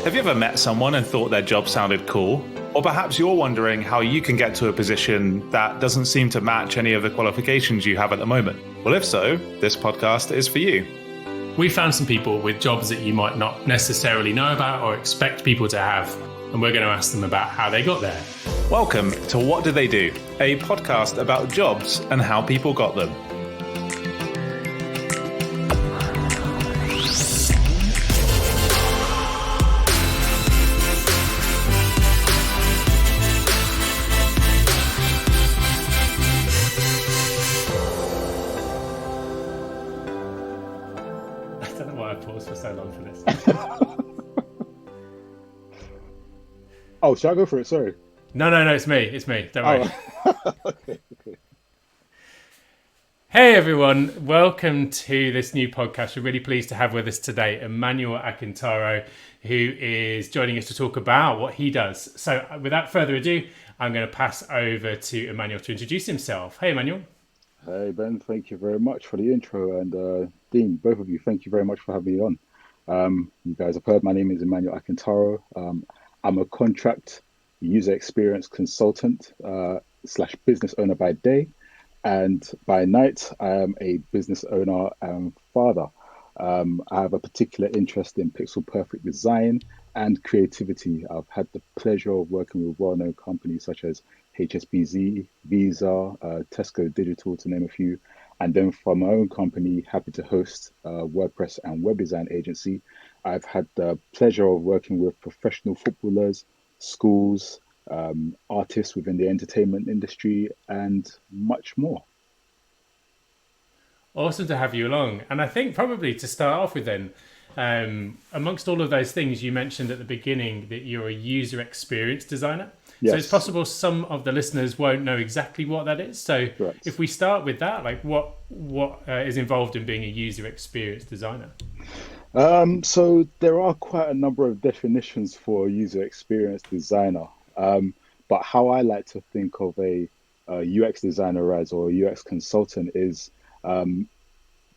Have you ever met someone and thought their job sounded cool? Or perhaps you're wondering how you can get to a position that doesn't seem to match any of the qualifications you have at the moment? Well, if so, this podcast is for you. We found some people with jobs that you might not necessarily know about or expect people to have, and we're going to ask them about how they got there. Welcome to What Do They Do? A podcast about jobs and how people got them. Oh, should I go for it? Sorry. No, it's me. Don't worry. Okay. Hey everyone, welcome to this new podcast. We're really pleased to have with us today Emmanuel Akintaro, who is joining us to talk about what he does. So without further ado, I'm going to pass over to Emmanuel to introduce himself. Hey Emmanuel. Hey Ben, thank you very much for the intro, and Dean, both of you, thank you very much for having me on. You guys have heard my name is Emmanuel Akintaro. I'm a contract user experience consultant slash business owner by day, and by night I am a business owner and father. I have a particular interest in pixel perfect design and creativity. I've had the pleasure of working with well-known companies such as HSBC, Visa, Tesco Digital, to name a few. And then for my own company, happy to host a WordPress and web design agency. I've had the pleasure of working with professional footballers, schools, artists within the entertainment industry, and much more. Awesome to have you along. And I think probably to start off with then, amongst all of those things you mentioned at the beginning that you're a user experience designer. Yes. So it's possible some of the listeners won't know exactly what that is. So Correct. If we start with that, like what is involved in being a user experience designer? So there are quite a number of definitions for a user experience designer. But how I like to think of a UX designer as, or a UX consultant, is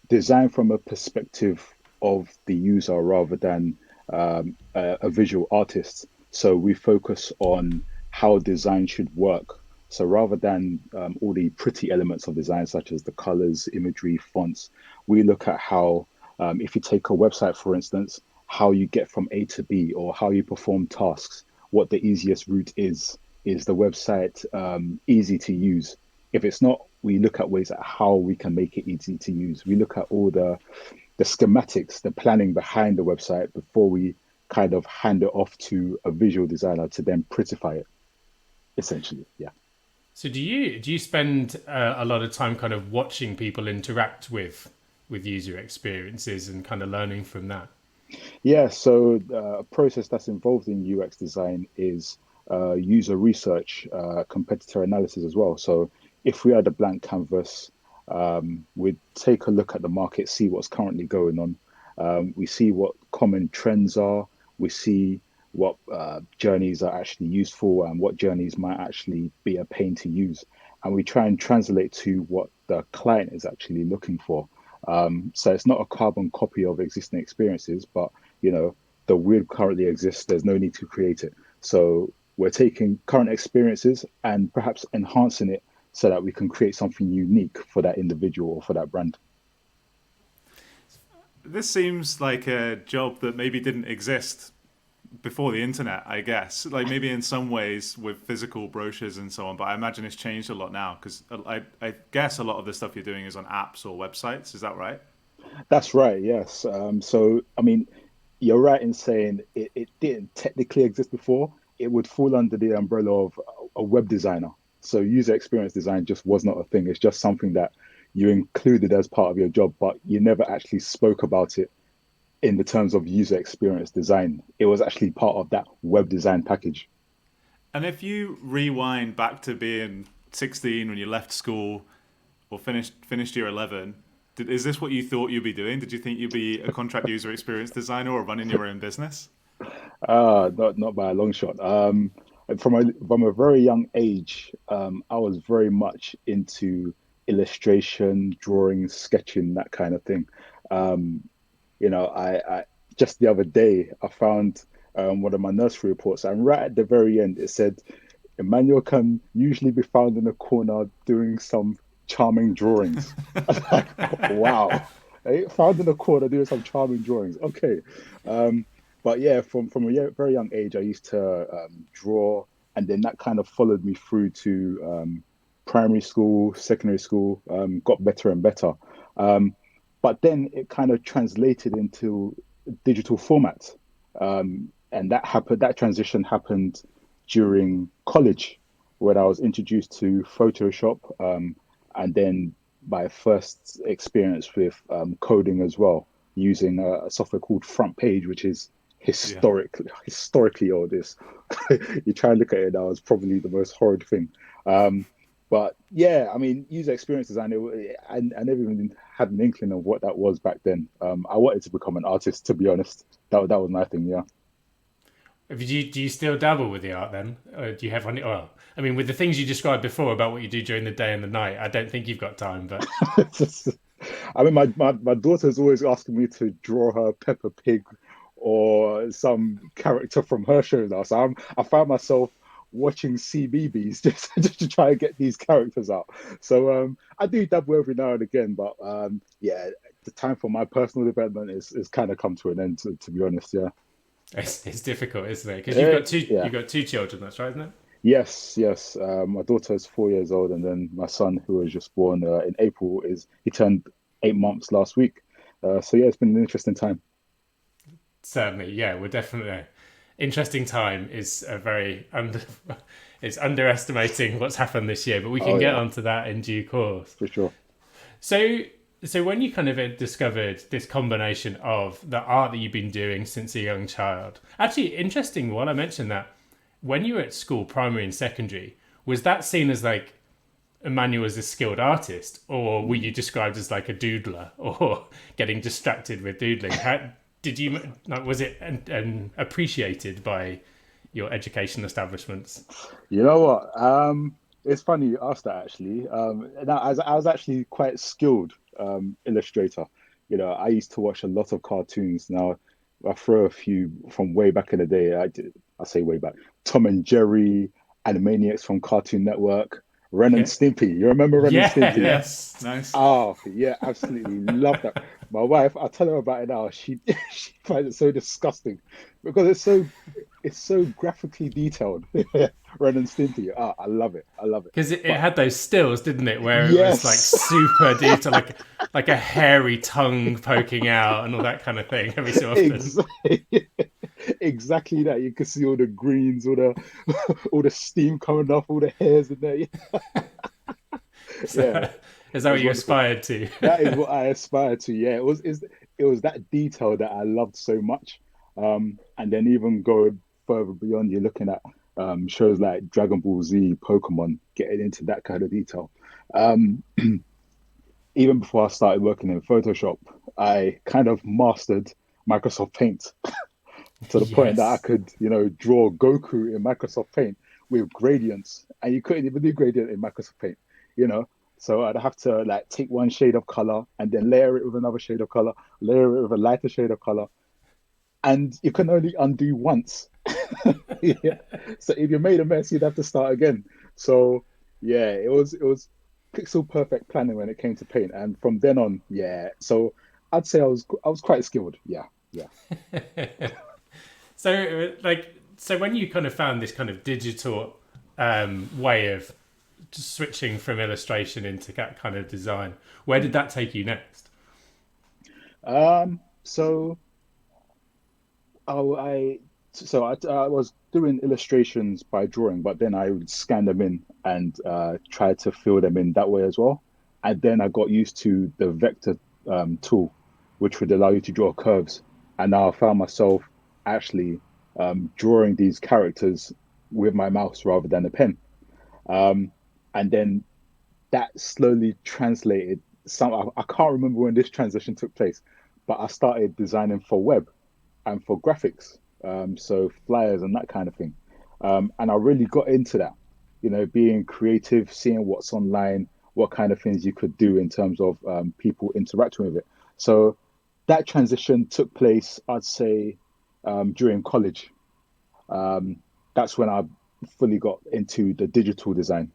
design from a perspective of the user rather than a visual artist. So we focus on how design should work. So rather than all the pretty elements of design, such as the colors, imagery, fonts, we look at how, if you take a website, for instance, how you get from A to B, or how you perform tasks, what the easiest route is the website easy to use? If it's not, we look at ways at how we can make it easy to use. We look at all the schematics, the planning behind the website before we kind of hand it off to a visual designer to then prettify it, essentially. Yeah. So do you spend a lot of time kind of watching people interact with user experiences and kind of learning from that? Yeah, so a process that's involved in UX design is user research, competitor analysis as well. So if we had a blank canvas, we'd take a look at the market, see what's currently going on. We see what common trends are. We see what journeys are actually useful and what journeys might actually be a pain to use. And we try and translate to what the client is actually looking for. So it's not a carbon copy of existing experiences, but the wheel currently exists. There's no need to create it. So we're taking current experiences and perhaps enhancing it so that we can create something unique for that individual or for that brand. This seems like a job that maybe didn't exist before the internet, I guess. Like maybe in some ways with physical brochures and so on, but I imagine it's changed a lot now, because I guess a lot of the stuff you're doing is on apps or websites. Is that right? That's right, yes. So, I mean, you're right in saying it didn't technically exist before. It would fall under the umbrella of a web designer. So user experience design just was not a thing. It's just something that you included as part of your job, but you never actually spoke about it in the terms of user experience design. It was actually part of that web design package. And if you rewind back to being 16 when you left school or finished year 11, is this what you thought you'd be doing? Did you think you'd be a contract user experience designer or running your own business? Not by a long shot. From a very young age, I was very much into illustration, drawing, sketching, that kind of thing. I just the other day I found one of my nursery reports, and right at the very end, it said Emmanuel can usually be found in a corner doing some charming drawings. I was like, wow, found in a corner doing some charming drawings. Okay, um, but yeah, from a very young age, I used to draw, and then that kind of followed me through to primary school, secondary school. Got better and better, um, but then it kind of translated into digital formats, and that happened. That transition happened during college when I was introduced to Photoshop, and then my first experience with coding as well, using a software called Front Page, which is Yeah. historically old. It's, you try and look at it now, it's probably the most horrid thing. Um, but yeah, I mean, user experience design, I never even had an inkling of what that was back then. I wanted to become an artist, to be honest. That was my thing, yeah. Do you still dabble with the art then? Or do you have any? Well, I mean, with the things you described before about what you do during the day and the night, I don't think you've got time. But I mean, my daughter's always asking me to draw her Peppa Pig or some character from her show now. So I found myself watching CBBS just to try and get these characters out. So I do dabble every now and again, but yeah, the time for my personal development is kind of come to an end, to be honest. Yeah. it's difficult, isn't it? Because Yeah. you've got two children. That's right, isn't it? Yes, yes. My daughter is 4 years old, and then my son, who was just born in April, is he turned 8 months last week. So yeah, it's been an interesting time. Certainly, yeah. We're definitely interesting time is a very under. It's underestimating what's happened this year, but we can Oh get yeah, onto that in due course. for sure. So, so when you kind of discovered this combination of the art that you've been doing since a young child, actually interesting. While I mentioned that, when you were at school, primary and secondary, was that seen as like Emmanuel as a skilled artist, or were you described as like a doodler or getting distracted with doodling? How did you like? Was it appreciated by your education establishments? You know what? It's funny you asked that actually. Now, I was actually quite skilled illustrator. You know, I used to watch a lot of cartoons. Now, I throw a few from way back in the day. I say way back. Tom and Jerry, Animaniacs from Cartoon Network, Ren and Yeah. Stimpy. You remember Ren and Stimpy? Yeah. Yes. Nice. Oh, yeah, absolutely love that. My wife, I tell her about it now. She she finds it so disgusting because it's so graphically detailed. Ren and Stimpy. Ah, I love it. I love it. Because it But had those stills, didn't it? Where it was like yes, super detailed, like a hairy tongue poking out and all that kind of thing every so often. exactly, exactly that. You can see all the greens, all the all the steam coming off, all the hairs in there. Yeah, So, is it that what was you wonderful. aspired to? That is what I aspire to. Yeah, it was that detail that I loved so much. And then even going further beyond, you're looking at shows like Dragon Ball Z, Pokemon, getting into that kind of detail. Um, Even before I started working in Photoshop, I kind of mastered Microsoft Paint to the point that I Yes. could, draw Goku in Microsoft Paint with gradients, and you couldn't even do gradient in Microsoft Paint, you know. So I'd have to like take one shade of color and then layer it with another shade of color, layer it with a lighter shade of color, and you can only undo once. Yeah. So if you made a mess, you'd have to start again. So yeah, it was pixel perfect planning when it came to paint, and from then on, yeah. So I'd say I was quite skilled. Yeah, yeah. So, so when you kind of found this kind of digital way of just switching from illustration into that kind of design, where did that take you next? So Oh, I was doing illustrations by drawing, but then I would scan them in and try to fill them in that way as well. And then I got used to the vector tool, which would allow you to draw curves. And now I found myself actually drawing these characters with my mouse rather than a pen. Um, and then that slowly translated. I can't remember when this transition took place, but I started designing for web and for graphics, so flyers and that kind of thing. And I really got into that, being creative, seeing what's online, what kind of things you could do in terms of people interacting with it. So that transition took place, I'd say, during college. That's when I fully got into the digital design.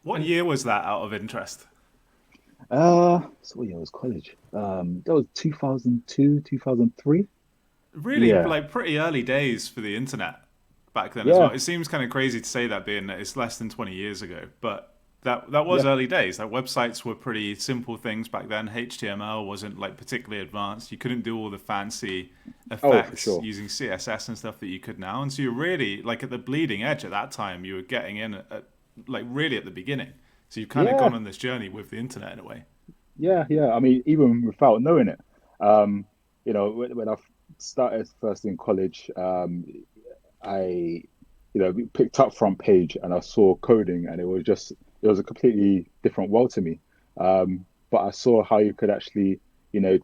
What year was that, out of interest? So what year was college? That was 2002, 2003. Really, Yeah, like pretty early days for the internet back then as well. yeah, It seems kind of crazy to say that, being that it's less than 20 years ago, but that was yeah. early days. Like, websites were pretty simple things back then. HTML wasn't like particularly advanced. You couldn't do all the fancy Oh, for effects sure. using CSS and stuff that you could now. And so you're really like at the bleeding edge at that time. You were getting in at like really at the beginning. So you've kind of Yeah, gone on this journey with the internet in a way. yeah, yeah. I mean, even without knowing it, um, when I started first in college, I, picked up front page and I saw coding, and it was a completely different world to me. But I saw how you could actually,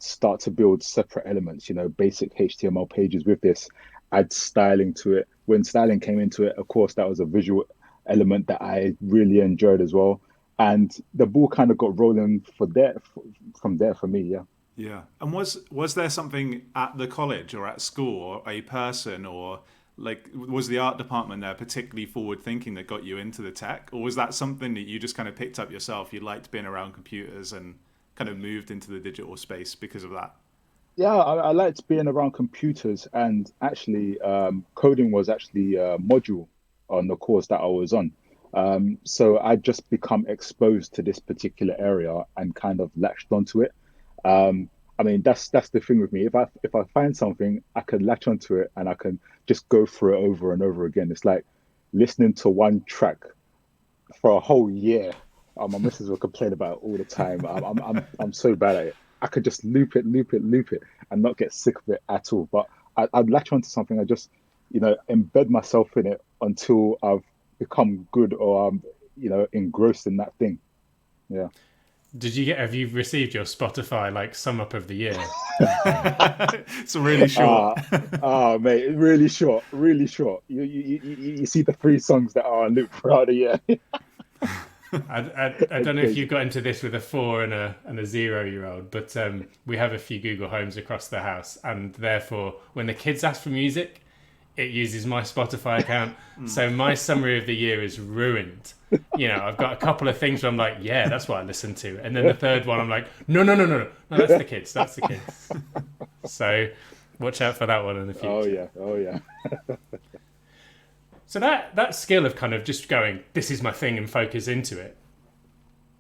start to build separate elements, basic HTML pages with this, add styling to it. When styling came into it, of course, that was a visual element that I really enjoyed as well. And the ball kind of got rolling from there for me. Yeah. Yeah. And was there something at the college or at school or a person, or like was the art department there particularly forward thinking that got you into the tech, or was that something that you just kind of picked up yourself? You liked being around computers and kind of moved into the digital space because of that? Yeah, I liked being around computers, and actually, coding was actually a module on the course that I was on. So I just become exposed to this particular area and kind of latched onto it. I mean, that's the thing with me. If I find something, I can latch onto it and I can just go through it over and over again. It's like listening to one track for a whole year. My missus will complain about it all the time. I'm so bad at it. I could just loop it, loop it, loop it, and not get sick of it at all. But I'd latch onto something. I just, embed myself in it until I've become good, or I'm, engrossed in that thing. Yeah. Have you received your Spotify like sum up of the year? It's really short. Uh mate, really short, really short. You see the three songs that are on loop throughout the year. I It's don't know if crazy. you've got into this with a 4 and a 0 year old, but we have a few Google Homes across the house, and therefore, when the kids ask for music, it uses my Spotify account. So my summary of the year is ruined. I've got a couple of things where I'm like, yeah, that's what I listen to, and then the third one, I'm like, no, no, no, no, no, no, that's the kids, that's the kids. So watch out for that one in the Oh future. yeah, oh yeah. So that skill of kind of just going, this is my thing, and focus into it,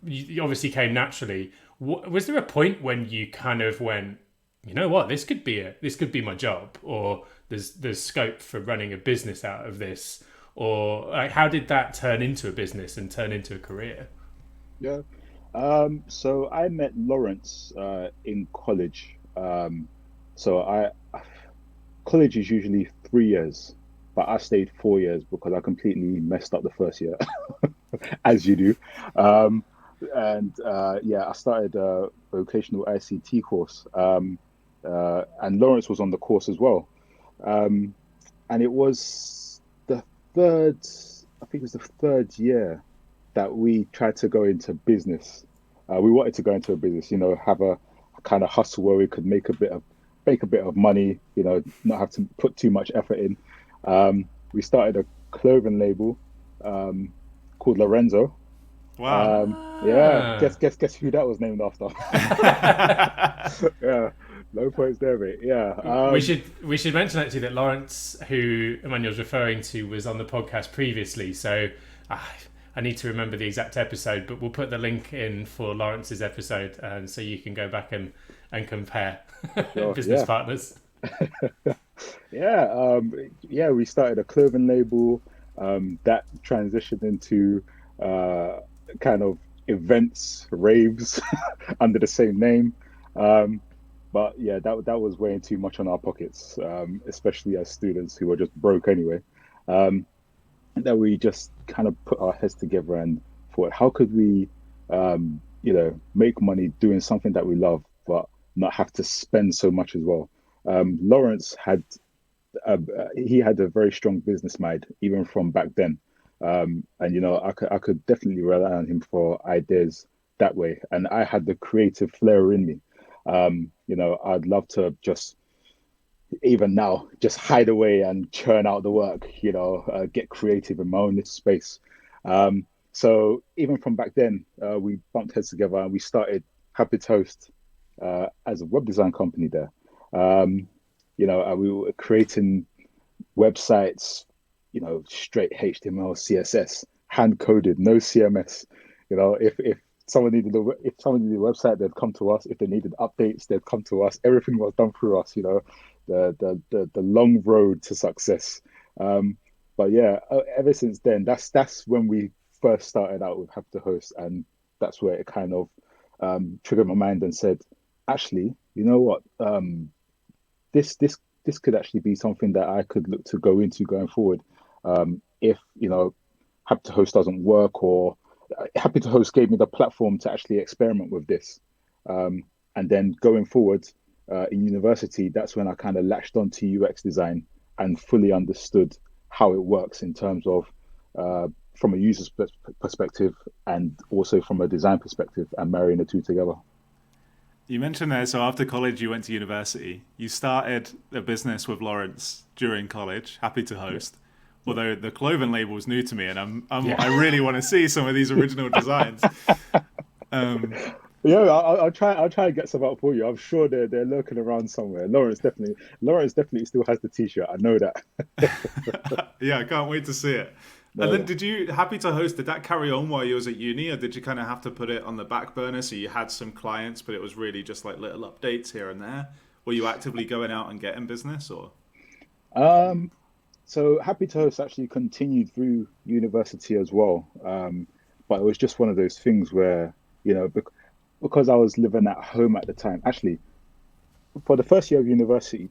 you obviously came naturally. Was there a point when you kind of went, you know what, this could be my job, or there's scope for running a business out of this, or like, how did that turn into a business and turn into a career? Yeah. So I met Lawrence in college. So college is usually 3 years, but I stayed 4 years because I completely messed up the first year, as you do. Um, and yeah, I started a vocational ICT course, and Lawrence was on the course as well. Um, and it was the third, I think it was the third year that we tried to go into business. We wanted to go into a business, have a kind of hustle where we could make a bit of money, not have to put too much effort in. We started a clothing label um, called Lorenzo. Wow. Yeah, Ah. guess who that was named after? Yeah, no points there, mate. Yeah, We should mention actually that Lawrence, who Emmanuel's referring to, was on the podcast previously. So ah, I need to remember the exact episode, but we'll put the link in for Lawrence's episode, so you can go back and compare sure, business yeah. partners. Yeah, yeah, we started a clothing label that transitioned into uh, kind of events, raves under the same name. Um, but yeah, that was weighing too much on our pockets, especially as students who were just broke anyway. Um, that we just kind of put our heads together and thought, how could we, make money doing something that we love, but not have to spend so much as well. Lawrence he had a very strong business mind even from back then, and I could definitely rely on him for ideas that way. And I had the creative flair in me. I'd love to just even now, just hide away and churn out the work, get creative in my own little space. So even from back then, we bumped heads together and we started Happy Toast as a web design company there. We were creating websites, straight HTML, CSS, hand coded, no CMS. If someone needed a website, they'd come to us. If they needed updates, they'd come to us. Everything was done through us. The long road to success. But yeah, ever since then, that's when we first started out with Have to Host, and that's where it kind of triggered my mind and said, actually, you know what? This could actually be something that I could look to go into going forward. If Happy to Host doesn't work, or Happy to Host gave me the platform to actually experiment with this. And then going forward in university, that's when I kind of latched onto UX design and fully understood how it works in terms of from a user's perspective and also from a design perspective, and marrying the two together. You mentioned there, so after college you went to university. You started a business with Lawrence during college, Happy to Host. Yeah. Although the clothing label is new to me, and I really want to see some of these original designs. Yeah, I'll try and get some out for you. I'm sure they're lurking around somewhere. Lawrence definitely still has the t-shirt. I know that. Yeah, I can't wait to see it. No. And then did you, Happy to Host, did that carry on while you was at uni, or did you kind of have to put it on the back burner so you had some clients, but it was really just like little updates here and there? Were you actively going out and getting business, or? So Happy to Host actually continued through university as well. But it was just one of those things where, because I was living at home at the time. Actually, for the first year of university,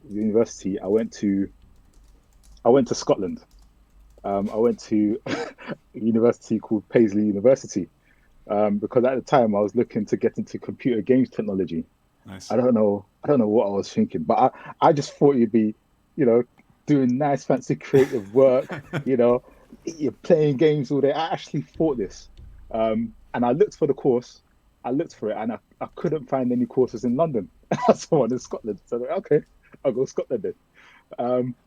I went to Scotland. I went to a university called Paisley University because at the time I was looking to get into computer games technology. Nice. I don't know what I was thinking, but I just thought you'd be, doing nice, fancy, creative work. You're playing games all day. I actually thought this, and I looked for the course. I looked for it, and I couldn't find any courses in London. I saw one in Scotland, so I thought, okay, I'll go to Scotland then.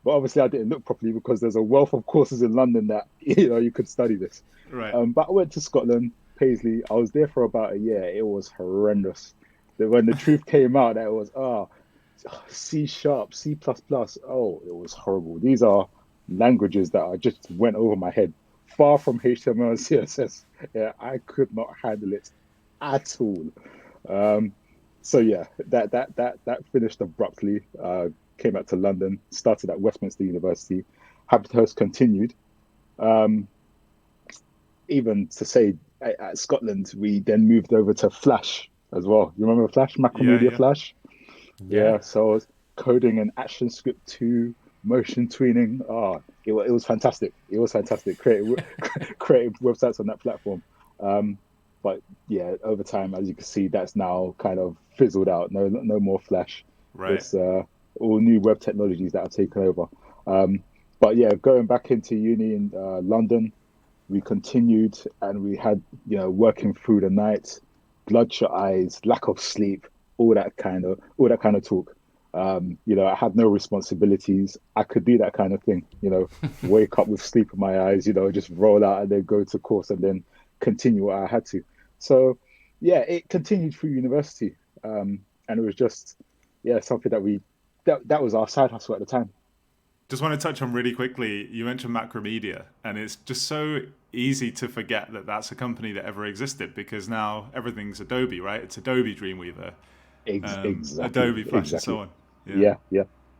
But obviously I didn't look properly because there's a wealth of courses in London that you could study this. Right. But I went to Scotland, Paisley. I was there for about a year. It was horrendous. When the truth came out, that it was C#, C++. Oh, it was horrible. These are languages that I just went over my head. Far from HTML and CSS. Yeah, I could not handle it at all. So yeah, that finished abruptly. Came back to London, started at Westminster University. Happy to Host continued. Even to say, at Scotland, we then moved over to Flash as well. You remember Flash, Macromedia Flash? Yeah. So I was coding an ActionScript 2, motion tweening. Oh, it was fantastic. It was fantastic. Creating websites on that platform. But yeah, over time, as you can see, that's now kind of fizzled out. No more Flash. Right. It's all new web technologies that have taken over. But yeah, going back into uni in London, we continued, and we had, working through the night, bloodshot eyes, lack of sleep, all that kind of talk. I had no responsibilities. I could do that kind of thing, wake up with sleep in my eyes, just roll out and then go to course and then continue what I had to. So yeah, it continued through university. And it was just, something that was our side hustle at the time. Just want to touch on really quickly, you mentioned Macromedia, and it's just so easy to forget that that's a company that ever existed, because now everything's Adobe, right? It's Adobe Dreamweaver, Exactly. Adobe Flash, and so on. Yeah.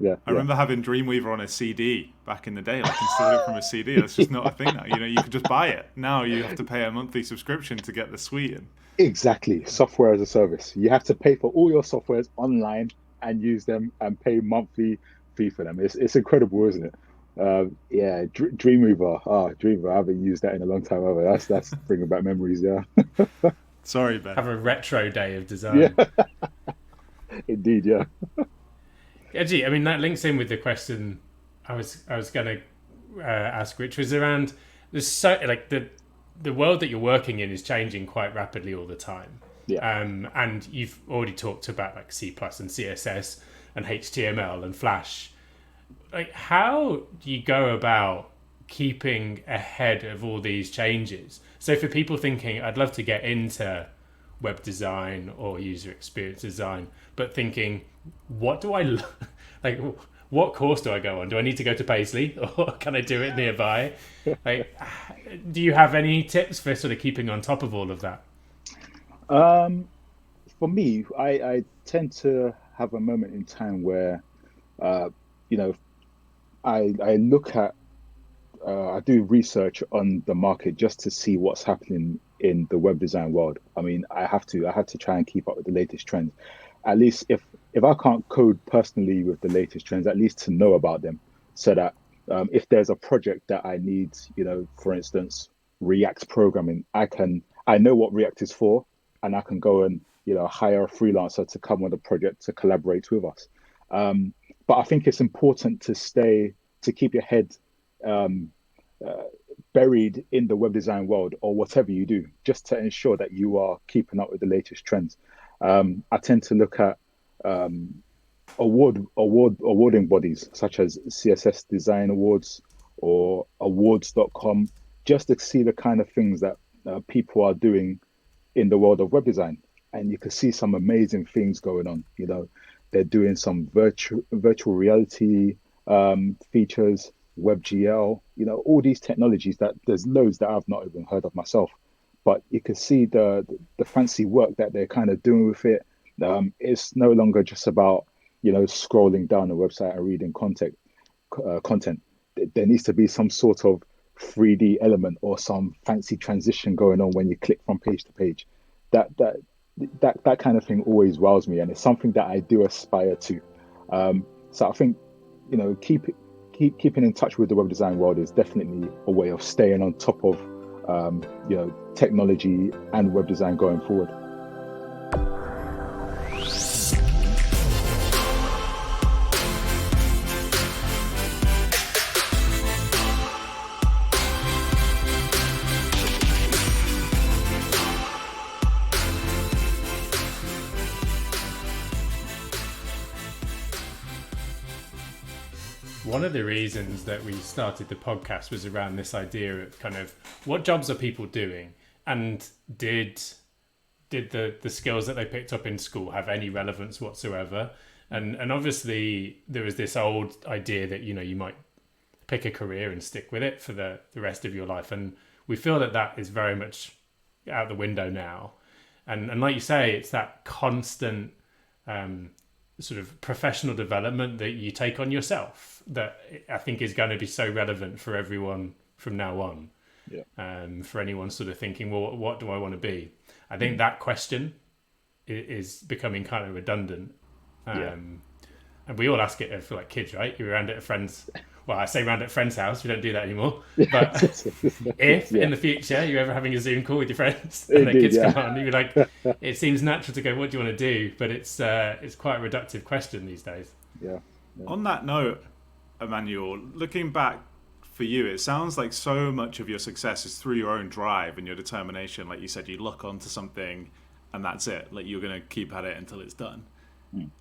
I remember having Dreamweaver on a CD back in the day, like installed it from a CD. That's just not a thing now. You could just buy it. Now you have to pay a monthly subscription to get the suite. Exactly. Software as a service. You have to pay for all your softwares online and use them and pay monthly fee for them. It's incredible, isn't it? Dreamweaver. Dreamweaver. I haven't used that in a long time either. That's bringing back memories. Yeah. Sorry, Ben. Have a retro day of design. Yeah. Indeed. Yeah. Gee, I mean, that links in with the question I was going to ask, which was around the world that you're working in is changing quite rapidly all the time. Yeah. And you've already talked about like C+ and CSS and HTML and Flash like, how do you go about keeping ahead of all these changes? So for people thinking, I'd love to get into web design or user experience design, but thinking, what do I like? What course do I go on? Do I need to go to Paisley, or can I do it nearby? Like, do you have any tips for sort of keeping on top of all of that? Um, for me, I tend to have a moment in time where, uh, you know, I look at I do research on the market just to see what's happening in the web design world. I mean, I have to try and keep up with the latest trends. At least if I can't code personally with the latest trends, at least to know about them, so that if there's a project that I need, for instance, React programming, I know what React is for, and I can go and hire a freelancer to come on the project to collaborate with us. But I think it's important to keep your head um, uh, buried in the web design world or whatever you do, just to ensure that you are keeping up with the latest trends. I tend to look at um, awarding bodies such as CSS Design Awards or awards.com, just to see the kind of things that people are doing in the world of web design. And you can see some amazing things going on. They're doing some virtual reality features, WebGL, all these technologies that there's loads that I've not even heard of myself. But you can see the fancy work that they're kind of doing with it. It's no longer just about scrolling down a website and reading content. There needs to be some sort of 3D element or some fancy transition going on when you click from page to page. That that that kind of thing always wows me, and it's something that I do aspire to. So I think keeping in touch with the web design world is definitely a way of staying on top of technology and web design going forward. One of the reasons that we started the podcast was around this idea of kind of what jobs are people doing, and did the skills that they picked up in school have any relevance whatsoever? And obviously there was this old idea that you might pick a career and stick with it for the rest of your life, and we feel that is very much out the window now. And like you say, it's that constant sort of professional development that you take on yourself that I think is going to be so relevant for everyone from now on. Yeah. For anyone sort of thinking, well, what do I want to be? I think that question is becoming kind of redundant. Yeah. And we all ask it for like kids, right? You're around at a friend's, well, I say around at a friend's house. We don't do that anymore. But if in the future you're ever having a Zoom call with your friends and their kids come on, you're like, it seems natural to go, what do you want to do? But it's quite a reductive question these days. Yeah. On that note, Emmanuel, looking back for you, it sounds like so much of your success is through your own drive and your determination. Like you said, you lock onto something and that's it. Like you're going to keep at it until it's done.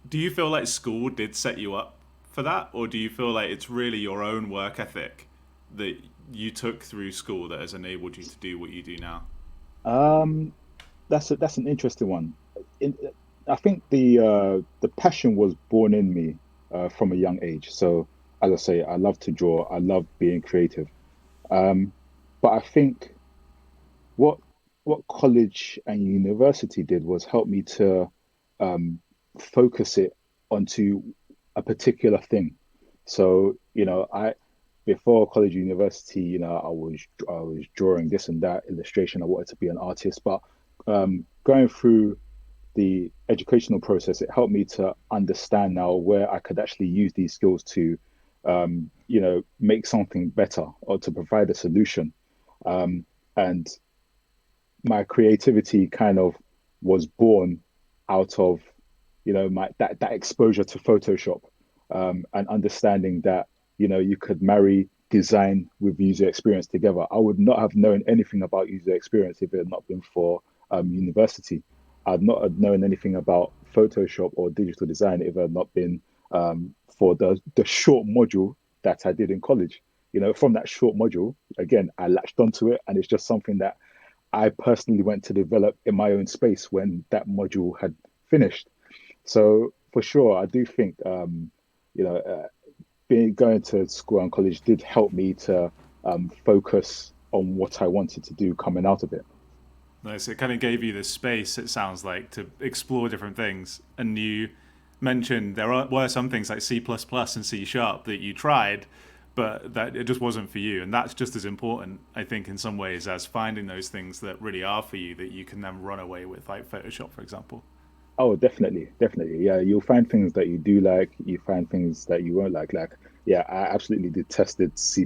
Do you feel like school did set you up for that? Or do you feel like it's really your own work ethic that you took through school that has enabled you to do what you do now? That's an interesting one. I think the passion was born in me from a young age. So as I say, I love to draw. I love being creative. Um, but I think what what college and university did was help me to um, focus it onto a particular thing. So, I before college, university, I was drawing this and that illustration. I wanted to be an artist, but going through the educational process, it helped me to understand now where I could actually use these skills to, make something better or to provide a solution. And my creativity kind of was born out of, my that exposure to Photoshop, and understanding that, you could marry design with user experience together. I would not have known anything about user experience if it had not been for university. I'd not have known anything about Photoshop or digital design if it had not been for the short module that I did in college. From that short module, again, I latched onto it, and it's just something that I personally went to develop in my own space when that module had finished. So for sure, I do think you know being going to school and college did help me to focus on what I wanted to do coming out of it. Nice. It kind of gave you the space, it sounds like, to explore different things. And you mentioned were some things like C++ and C Sharp that you tried, but that it just wasn't for you. And that's just as important, I think, in some ways, as finding those things that really are for you that you can then run away with, like Photoshop, for example. Oh, definitely, definitely. Yeah, you'll find things that you do like, you find things that you won't like. Yeah, I absolutely detested C++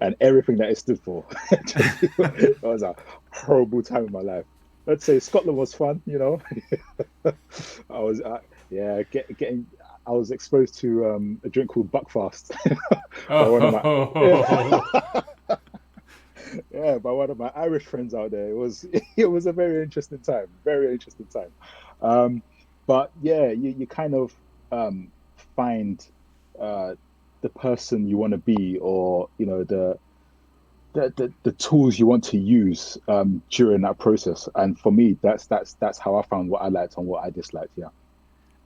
and everything that it stood for. It was a horrible time in my life. Let's say Scotland was fun. I was, yeah, getting. I was exposed to a drink called Buckfast by one of my, Oh, yeah, yeah, by one of my Irish friends out there. It was it was a very interesting time, very interesting time. Um, but yeah, you kind of find uh, the person you want to be, or the tools you want to use during that process. And for me, that's how I found what I liked and what I disliked. Yeah.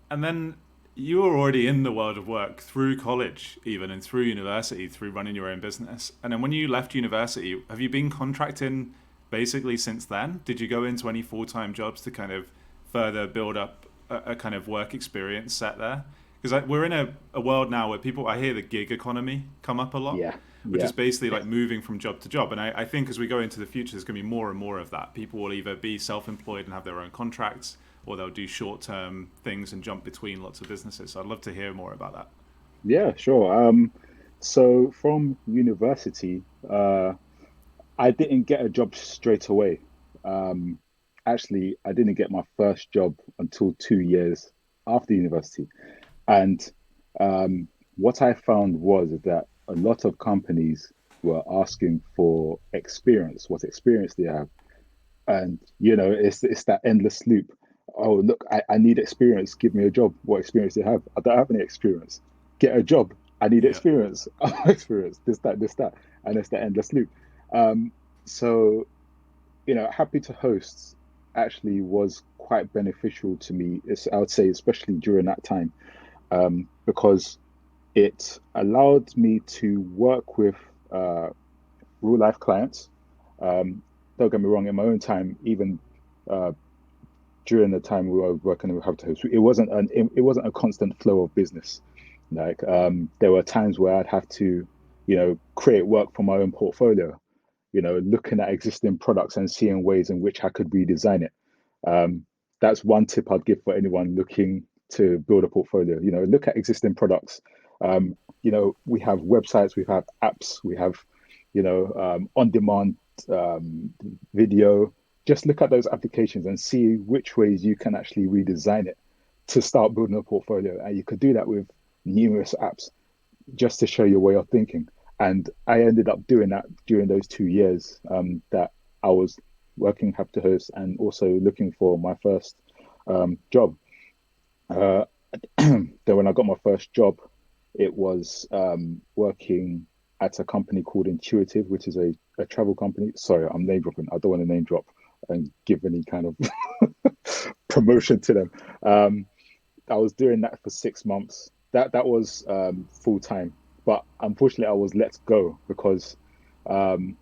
And then you were already in the world of work through college, even, and through university, through running your own business. And then when you left university, have you been contracting basically since then? Did you go into any full-time jobs to kind of further build up a kind of work experience set there? Because we're in a world now where people, I hear the gig economy come up a lot, Yeah, which yeah, is basically like moving from job to job. And I think as we go into the future, there's going to be more and more of that. People will either be self-employed and have their own contracts, or they'll do short-term things and jump between lots of businesses. So I'd love to hear more about that. yeah, sure. So from university, I didn't get a job straight away. Um, Actually, I didn't get my first job until 2 years after university. And what I found was that a lot of companies were asking for experience, what experience they have. And it's that endless loop. Oh, look, I need experience. Give me a job. What experience do you have? I don't have any experience. Get a job. I need Yeah. experience. Experience. This, that, and it's the endless loop. Um, so Happy to Host actually was quite beneficial to me. I would say, especially during that time, because it allowed me to work with uh, real life clients. Um, don't get me wrong, in my own time, even uh, during the time we were working with Happy to Host, it wasn't a constant flow of business. Like there were times where I'd have to, create work for my own portfolio. Looking at existing products and seeing ways in which I could redesign it. Um, that's one tip I'd give for anyone looking to build a portfolio. Look at existing products. We have websites, we have apps, we have, on-demand video. Just look at those applications and see which ways you can actually redesign it to start building a portfolio. And you could do that with numerous apps just to show your way of thinking. And I ended up doing that during those 2 years that I was working Happy to Host and also looking for my first job. Uh, then when I got my first job, it was working at a company called Intuitive, which is a travel company. Sorry, I'm name dropping. I don't want to name drop and give any kind of promotion to them. I was doing that for 6 months. That was full time, but unfortunately, I was let go because um,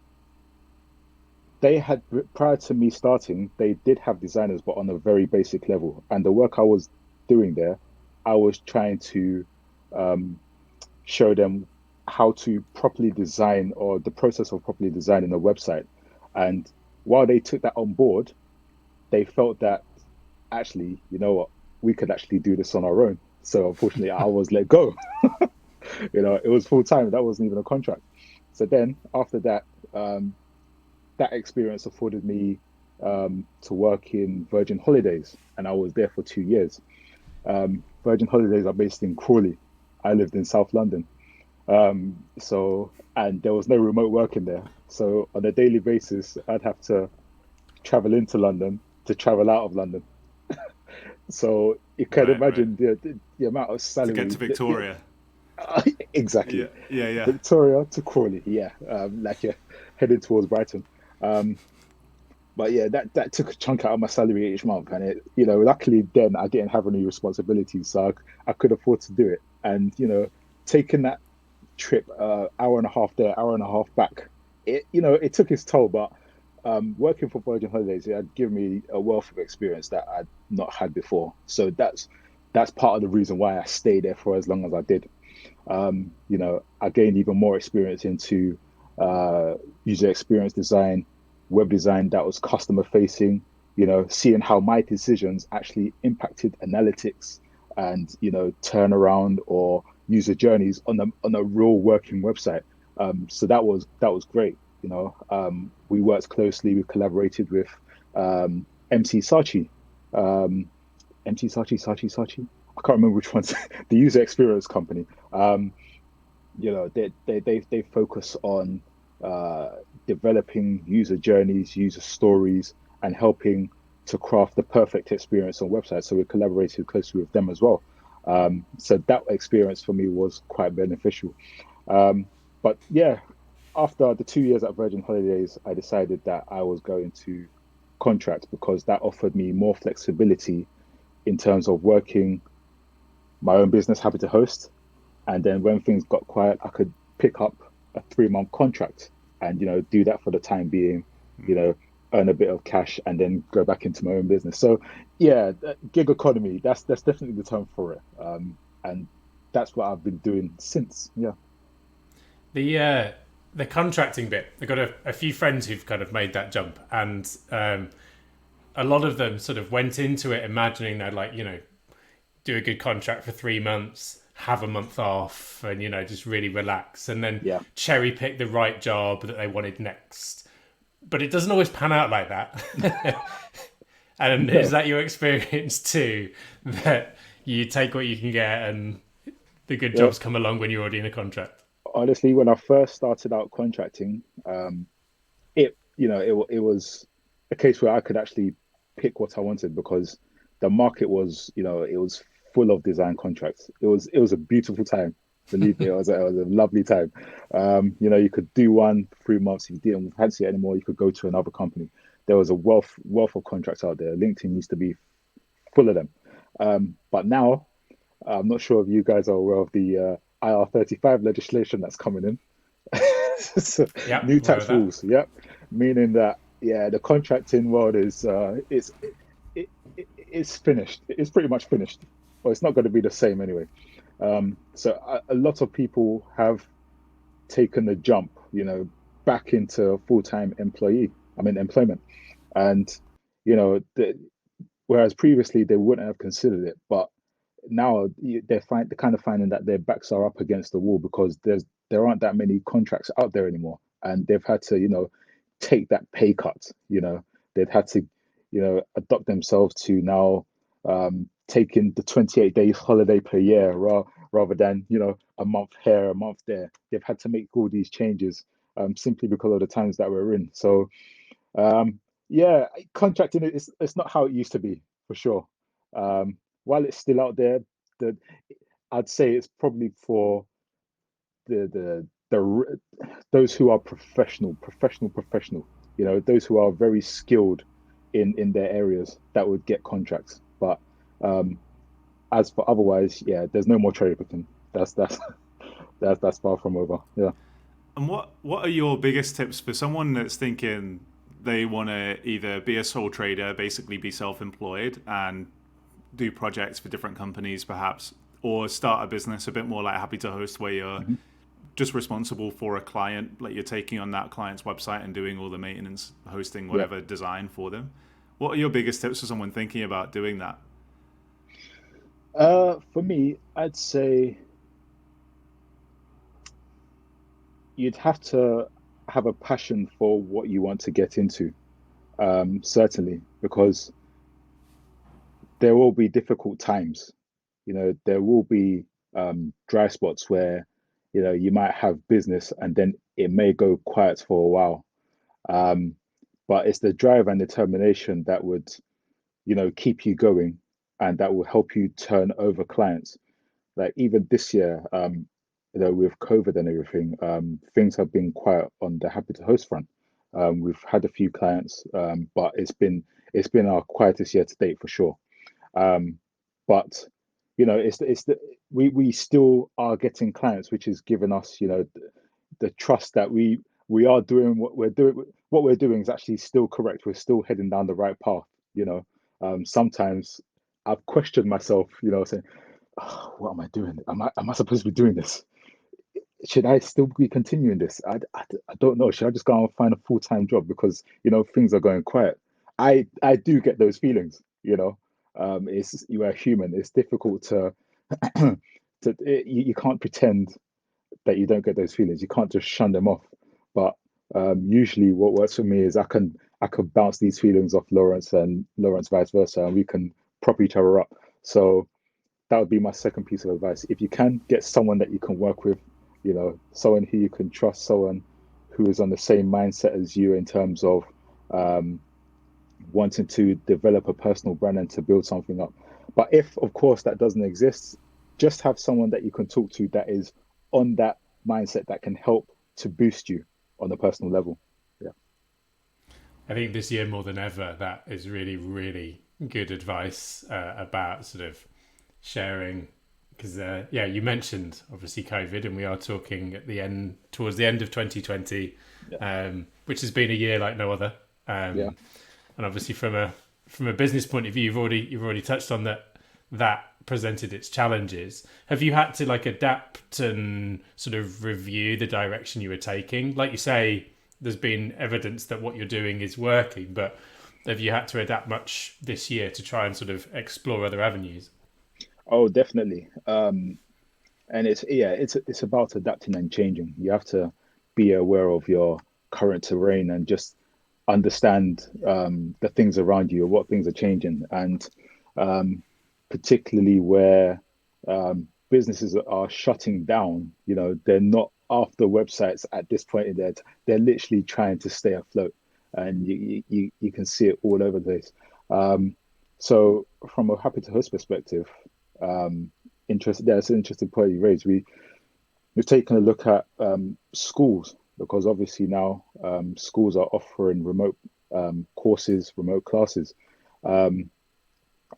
they had, prior to me starting, they did have designers, but on a very basic level. And the work I was doing there, I was trying to um, show them how to properly design, or the process of properly designing a website. And while they took that on board, they felt that actually, you know what, we could actually do this on our own. So unfortunately, I was let go. It was full time. That wasn't even a contract. So then after that, that experience afforded me to work in Virgin Holidays, and I was there for 2 years. Virgin Holidays are based in Crawley. I lived in South London. And there was no remote working there. So on a daily basis, I'd have to travel into London to travel out of London. So you can Right, right. imagine the amount of To get salary. to Victoria. exactly. Yeah, yeah, yeah, Victoria to Crawley, yeah, like you're headed towards Brighton. Um, but yeah, that took a chunk out of my salary each month, and luckily then I didn't have any responsibilities, so I could afford to do it. And taking that trip, hour and a half there, hour and a half back, it took its toll. But working for Virgin Holidays, it had given me a wealth of experience that I'd not had before. So that's part of the reason why I stayed there for as long as I did. I gained even more experience into uh, user experience design, web design that was customer facing, seeing how my decisions actually impacted analytics and, turnaround or user journeys on a real working website. So that was great. We worked closely, we collaborated with MC Sachi, um, MC Sachi. I can't remember which one's the user experience company. Um, they focus on uh, developing user journeys, user stories, and helping to craft the perfect experience on websites. So we collaborated closely with them as well. So that experience for me was quite beneficial. Um, but yeah, after the 2 years at Virgin Holidays, I decided that I was going to contract because that offered me more flexibility in terms of working my own business, happy to host, and then when things got quiet, I could pick up a 3 month contract and, do that for the time being, you know, earn a bit of cash and then go back into my own business. So yeah, gig economy, that's definitely the term for it. And that's what I've been doing since. Yeah. The uh, the contracting bit. I've got a few friends who've kind of made that jump, and a lot of them sort of went into it imagining they'd like do a good contract for 3 months, have a month off, and just really relax, and then Yeah. cherry pick the right job that they wanted next. But it doesn't always pan out like that. And is No, that your experience too? That you take what you can get, and the good yeah. jobs come along when you're already in a contract. Honestly, when I first started out contracting, it was a case where I could actually pick what I wanted because the market was, it was full of design contracts. It was a beautiful time. Believe me, it was a lovely time. You could do 3 months. If you didn't fancy it anymore, you could go to another company. There was a wealth of contracts out there. LinkedIn used to be full of them. But now, I'm not sure if you guys are aware of the IR35 legislation that's coming in. So, Yeah, new aware of tax that. rules. Yep, meaning that yeah, the contracting world is it's finished. It's pretty much finished. Well, it's not going to be the same anyway. So a lot of people have taken the jump, back into full-time employment, and whereas previously they wouldn't have considered it, but now they're kind of finding that their backs are up against the wall because there aren't that many contracts out there anymore, and they've had to take that pay cut. They've had to adopt themselves to now taking the 28 days holiday per year rather than a month here, a month there. They've had to make all these changes simply because of the times that we're in. So um, yeah, contracting it's not how it used to be for sure. While it's still out there, the I'd say it's probably for those who are professional. Those who are very skilled in their areas that would get contracts. But um, as for otherwise, yeah, there's no more cherry picking. That's that's far from over. Yeah. And what are your biggest tips for someone that's thinking they want to either be a sole trader, basically be self-employed and do projects for different companies perhaps, or start a business a bit more like Happy to Host where you're Mhm. just responsible for a client, like you're taking on that client's website and doing all the maintenance, hosting, Yeah. whatever design for them. What are your biggest tips for someone thinking about doing that? For me, I'd say you'd have to have a passion for what you want to get into. Certainly, because there will be difficult times. There will be dry spots where, you might have business and then it may go quiet for a while. Um, but it's the drive and determination that would, keep you going and that will help you turn over clients. Like even this year, with COVID and everything, things have been quiet on the happy to host front. We've had a few clients, but it's been our quietest year to date for sure. Um, but we still are getting clients, which is giving us the trust that we are doing what we're doing. What we're doing is actually still correct. We're still heading down the right path. Sometimes I've questioned myself, saying, "Oh, what am I doing? Am I supposed to be doing this? Should I still be continuing this? I don't know. Should I just go and find a full-time job because things are going quiet?" I do get those feelings. It's you are human. It's difficult to you can't pretend that you don't get those feelings. You can't just shun them off. But usually, what works for me is I can bounce these feelings off Lawrence and Lawrence vice versa, and we can prop each other up. So that would be my second piece of advice. If you can get someone that you can work with, someone who you can trust, someone who is on the same mindset as you in terms of um, wanting to develop a personal brand and to build something up. But if, of course, that doesn't exist, just have someone that you can talk to that is on that mindset that can help to boost you on a personal level. Yeah. I think this year more than ever, that is really, really good advice about sort of sharing. Because you mentioned obviously COVID, and we are talking towards the end of 2020, Yeah. which has been a year like no other. Yeah. And obviously from a business point of view, you've already touched on that presented its challenges. Have you had to like adapt and sort of review the direction you were taking? Like you say, there's been evidence that what you're doing is working, but have you had to adapt much this year to try and sort of explore other avenues? Oh, definitely. And it's about adapting and changing. You have to be aware of your current terrain and just understand the things around you or what things are changing. And um, particularly where businesses are shutting down, they're not after websites at this point in their, they're literally trying to stay afloat. And you can see it all over the place. Um, so from a happy to host perspective, um, that's an interesting point you raised. We've taken a look at schools because obviously now schools are offering remote courses, remote classes. Um,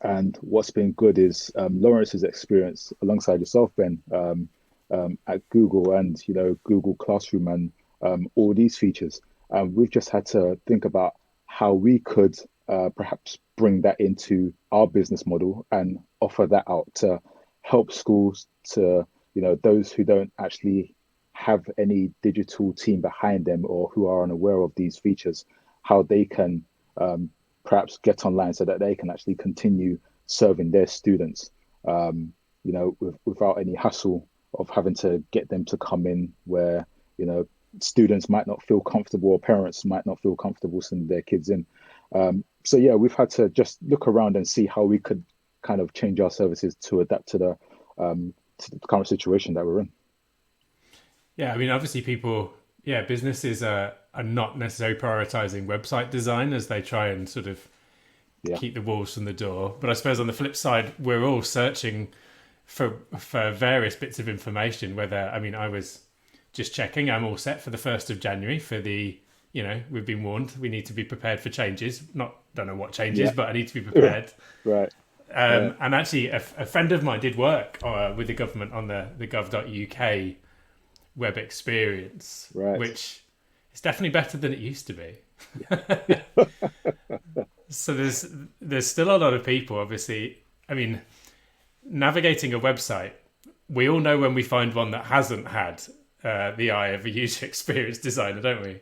and what's been good is Lawrence's experience alongside yourself, Ben, at Google and Google Classroom and all these features. We've just had to think about how we could perhaps bring that into our business model and offer that out to help schools to those who don't actually have any digital team behind them or who are unaware of these features, how they can perhaps get online so that they can actually continue serving their students, without any hassle of having to get them to come in where, students might not feel comfortable or parents might not feel comfortable sending their kids in. So yeah, we've had to just look around and see how we could kind of change our services to adapt to the current situation that we're in. Yeah, I mean, obviously businesses are not necessarily prioritizing website design as they try and sort of Yeah, keep the walls from the door. But I suppose on the flip side, we're all searching for various bits of information. I was just checking, I'm all set for the 1st of January for we've been warned, we need to be prepared for changes. Don't know what changes, yeah, but I need to be prepared. right, right, And actually, a friend of mine did work with the government on the gov.uk web experience, right. which is definitely better than it used to be. So there's still a lot of people, obviously. I mean, navigating a website, we all know when we find one that hasn't had the eye of a user experience designer, don't we?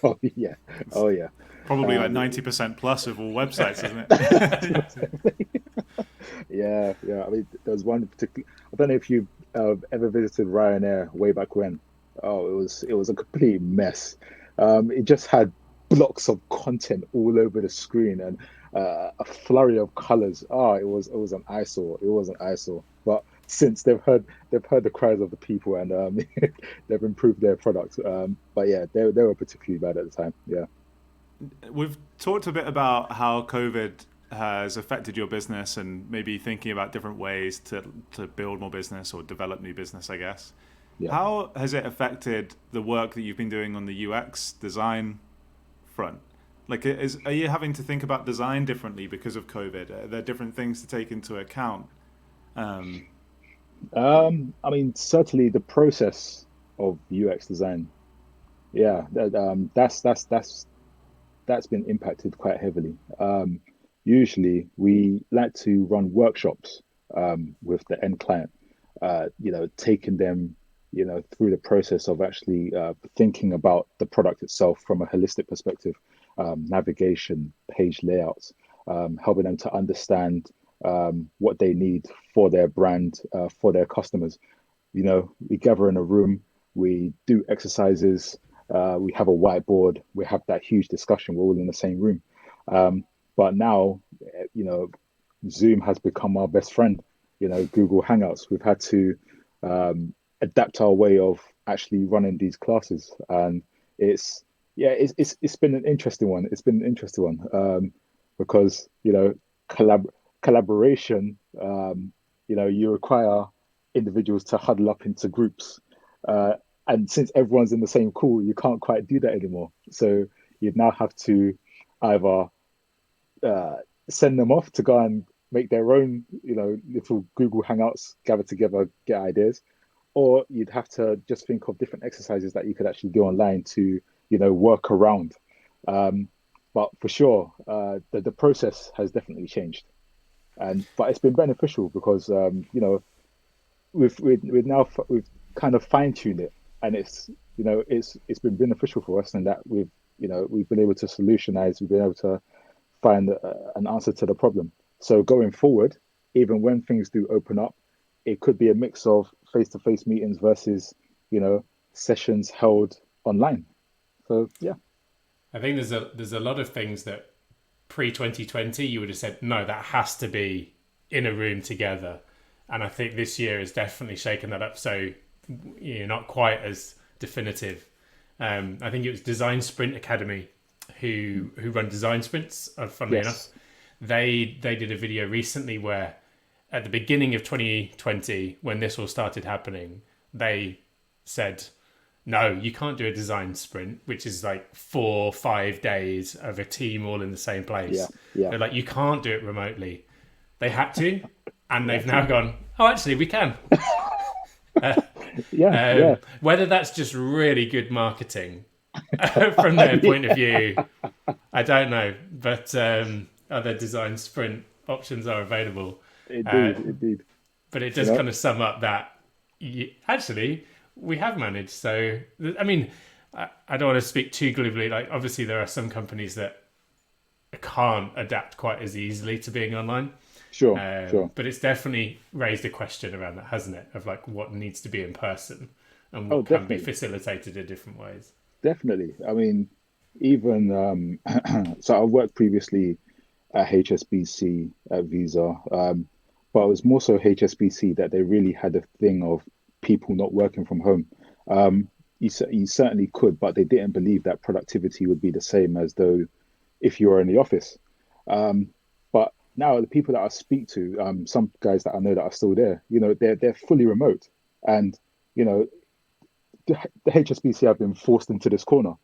Oh yeah, oh yeah. Probably like Um, 90% plus of all websites, isn't it? yeah, yeah. I mean, there was one particular. I don't know if you ever visited Ryanair way back when. Oh, it was a complete mess. It just had blocks of content all over the screen and a flurry of colors. Oh, it was an eyesore. It was an eyesore. But since they've heard the cries of the people and they've improved their product. But yeah, they were particularly bad at the time. Yeah. We've talked a bit about how COVID has affected your business and maybe thinking about different ways to build more business or develop new business, I guess. Yeah. How has it affected the work that you've been doing on the UX design front? Like, are you having to think about design differently because of COVID? Are there different things to take into account? Um, I mean, certainly the process of UX design, yeah, that's been impacted quite heavily. Usually, we like to run workshops with the end client, taking them, through the process of actually thinking about the product itself from a holistic perspective, navigation, page layouts, helping them to understand what they need for their brand, for their customers. We gather in a room, we do exercises, we have a whiteboard, we have that huge discussion. We're all in the same room. Um, but now, you know, Zoom has become our best friend. Google Hangouts. We've had to adapt our way of actually running these classes, and it's yeah, it's been an interesting one. It's been an interesting one because collaboration. You require individuals to huddle up into groups. Uh, and since everyone's in the same call, you can't quite do that anymore. So you now have to either uh, send them off to go and make their own, little Google Hangouts, gather together, get ideas, or you'd have to just think of different exercises that you could actually do online to, work around. Um, but for sure, the process has definitely changed, and but it's been beneficial because we've kind of fine tuned it, and it's been beneficial for us in that we've been able to solutionize, we've been able to find an answer to the problem. So going forward, even when things do open up, it could be a mix of face-to-face meetings versus sessions held online. So yeah, I think there's a lot of things that pre 2020 you would have said no, that has to be in a room together, and I think this year has definitely shaken that up. So you're not quite as definitive. I think it was Design Sprint Academy who run design sprints. Funnily enough, yes, they did a video recently where at the beginning of 2020, when this all started happening, they said, no, you can't do a design sprint, which is like 4 or 5 days of a team all in the same yeah, place. yeah, They're like, you can't do it remotely. They had to, and yeah, they've now gone, oh, actually, we can. yeah, yeah, Whether that's just really good marketing from their point of view, I don't know. But other design sprint options are available. Uh, indeed, indeed. but it You does know, kind of sum up that actually we have managed. So, I mean, I don't want to speak too glibly. Like, obviously, there are some companies that can't adapt quite as easily to being online. sure, sure. But it's definitely raised a question around that, hasn't it? Of like what needs to be in person and Oh, what can be definitely, facilitated in different ways. definitely. I mean, even so, I worked previously at HSBC at Visa, but it was more so HSBC that they really had a thing of people not working from home. You certainly could, but they didn't believe that productivity would be the same as though if you were in the office. But now the people that I speak to, some guys that I know that are still there, they're fully remote, and you know the HSBC have been forced into this corner.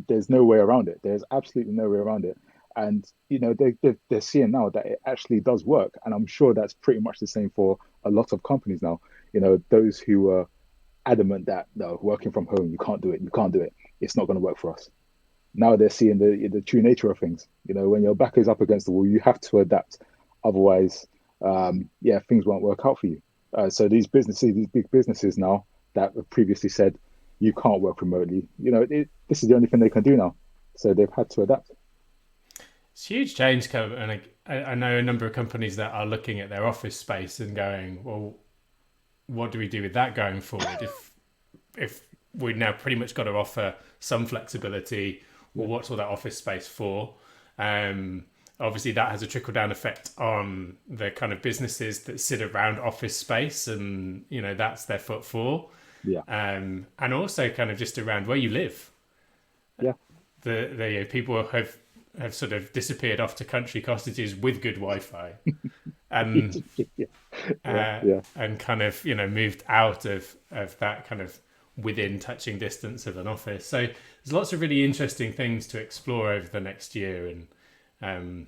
There's no way around it. There's absolutely no way around it. And they're seeing now that it actually does work, and I'm sure that's pretty much the same for a lot of companies now. Those who were adamant that no, working from home, you can't do it, you can't do it, it's not going to work for us. Now they're seeing the true nature of things. When your back is up against the wall, you have to adapt. Otherwise, yeah, things won't work out for you. So these big businesses now that have previously said you can't work remotely, this is the only thing they can do now. So they've had to adapt. It's huge change coming, and I know a number of companies that are looking at their office space and going, well, what do we do with that going forward? If we've now pretty much got to offer some flexibility, well, what's all that office space for? Obviously, that has a trickle down effect on the kind of businesses that sit around office space, and that's their footfall, Yeah, and also kind of just around where you live. yeah, The people have sort of disappeared off to country cottages with good Wi-Fi. and Yeah, yeah, and kind of moved out of that kind of within touching distance of an office. So there's lots of really interesting things to explore over the next year, and um,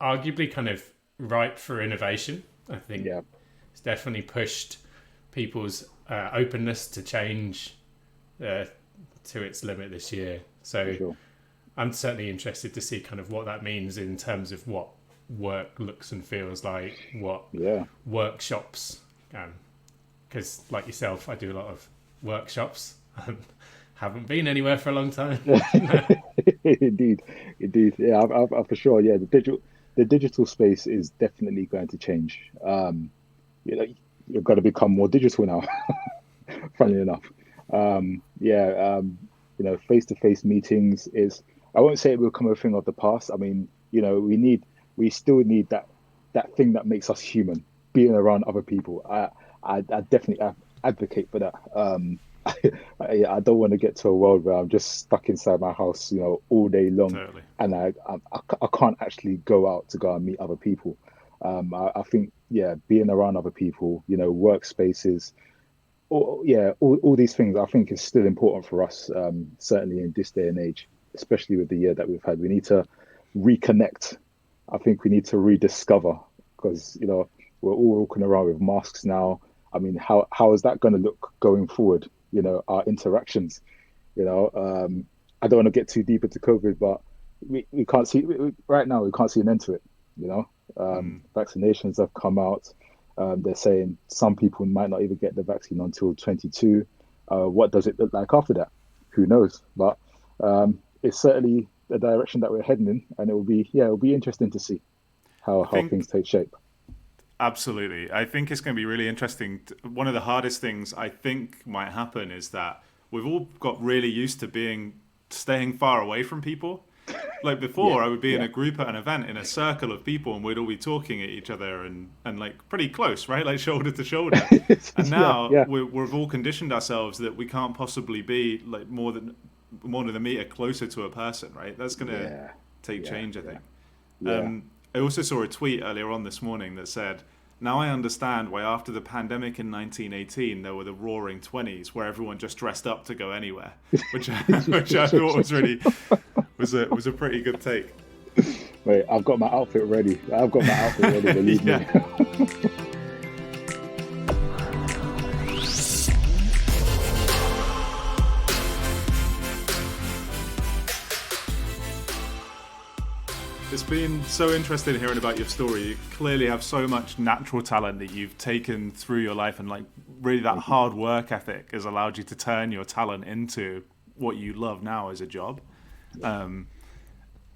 arguably kind of ripe for innovation. I think yeah, it's definitely pushed people's openness to change uh, to its limit this year. for So sure. I'm certainly interested to see kind of what that means in terms of what work looks and feels like, what Yeah. workshops, because like yourself, I do a lot of workshops. Haven't been anywhere for a long time. Indeed, indeed. Yeah, for sure. Yeah, the digital space is definitely going to change. You know, you've got to become more digital now. Funnily enough, yeah, face-to-face meetings is. I won't say it will become a thing of the past. I mean, we still need that thing that makes us human, being around other people. I definitely advocate for that. I don't want to get to a world where I'm just stuck inside my house, all day long, Totally. and I can't actually go out to go and meet other people. I think, yeah, being around other people, workspaces, all these things, I think is still important for us, certainly in this day and age, especially with the year that we've had. We need to reconnect. I think we need to rediscover because, we're all walking around with masks now. I mean, how is that going to look going forward? Our interactions, I don't want to get too deep into COVID, but we can't see right now, we can't see an end to it, you know. Vaccinations have come out. They're saying some people might not even get the vaccine until 22. What does it look like after that? Who knows? But it's certainly the direction that we're heading in, and it'll be interesting to see I how think things take shape. absolutely. I think it's going to be really interesting. One of the hardest things I think might happen is that we've all got really used to staying far away from people. Like Yeah, before, I would be in yeah, a group at an event in a circle of people, and we'd all be talking at each other and like pretty close, right? Like shoulder to shoulder. And yeah, now yeah, we've all conditioned ourselves that we can't possibly be like more than a meter closer to a person, right? That's going to yeah, take yeah, change, I yeah, think. yeah. I also saw a tweet earlier on this morning that said, "Now I understand why after the pandemic in 1918 there were the Roaring Twenties, where everyone just dressed up to go anywhere," which which I thought was really was a pretty good take. Wait, I've got my outfit ready. I've got my outfit ready, believe Yeah. me. It's been so interesting hearing about your story. You clearly have so much natural talent that you've taken through your life, and like really that Thank you. hard work ethic has allowed you to turn your talent into what you love now as a job. Yeah. Um,